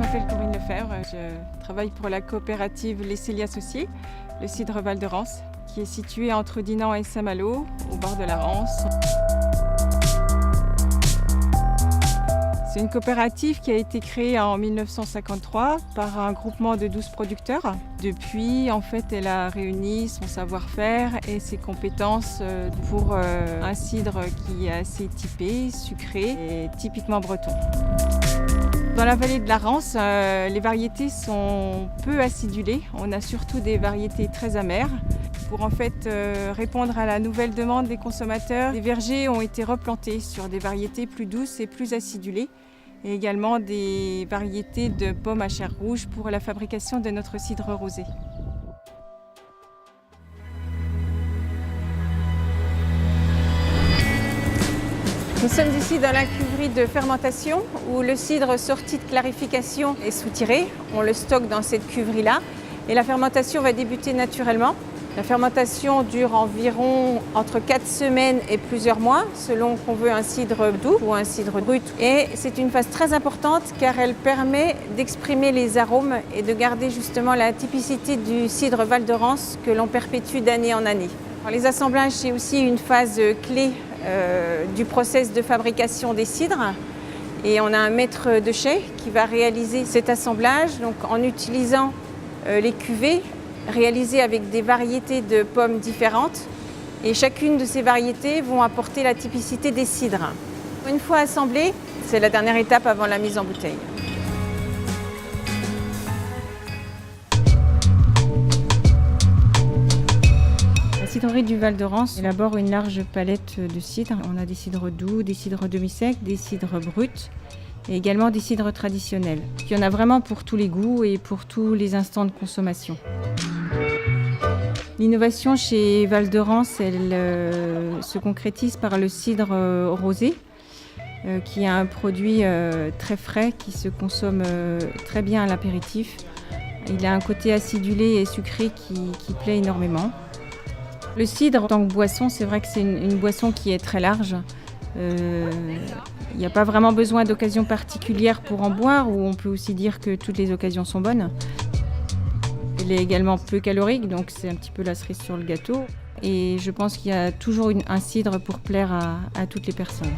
m'appelle Corinne Lefebvre, je travaille pour la coopérative Les Céliers Associés, le cidre Val de Rance, qui est situé entre Dinan et Saint-Malo, au bord de la Rance. C'est une coopérative qui a été créée en 1953 par un groupement de 12 producteurs. Depuis, en fait, elle a réuni son savoir-faire et ses compétences pour un cidre qui est assez typé, sucré et typiquement breton. Dans la vallée de la Rance, les variétés sont peu acidulées. On a surtout des variétés très amères. Pour en fait répondre à la nouvelle demande des consommateurs, les vergers ont été replantés sur des variétés plus douces et plus acidulées, et également des variétés de pommes à chair rouge pour la fabrication de notre cidre rosé. Nous sommes ici dans la cuverie de fermentation où le cidre sorti de clarification est soutiré. On le stocke dans cette cuverie-là et la fermentation va débuter naturellement. La fermentation dure environ entre 4 semaines et plusieurs mois, selon qu'on veut un cidre doux ou un cidre brut. Et c'est une phase très importante car elle permet d'exprimer les arômes et de garder justement la typicité du cidre Val de Rance que l'on perpétue d'année en année. Alors, les assemblages, c'est aussi une phase clé du process de fabrication des cidres. Et on a un maître de chai qui va réaliser cet assemblage donc, en utilisant les cuvées réalisées avec des variétés de pommes différentes. Et chacune de ces variétés vont apporter la typicité des cidres. Une fois assemblés, c'est la dernière étape avant la mise en bouteille. La cidrerie du Val de Rance élabore une large palette de cidres. On a des cidres doux, des cidres demi-secs, des cidres bruts et également des cidres traditionnels. Il y en a vraiment pour tous les goûts et pour tous les instants de consommation. L'innovation chez Val de Rance, elle se concrétise par le cidre rosé, qui est un produit très frais, qui se consomme très bien à l'apéritif. Il a un côté acidulé et sucré qui plaît énormément. Le cidre, en tant que boisson, c'est vrai que c'est une boisson qui est très large. Il n'y a pas vraiment besoin d'occasion particulière pour en boire, ou on peut aussi dire que toutes les occasions sont bonnes. Il est également peu calorique, donc c'est un petit peu la cerise sur le gâteau. Et je pense qu'il y a toujours un cidre pour plaire à toutes les personnes.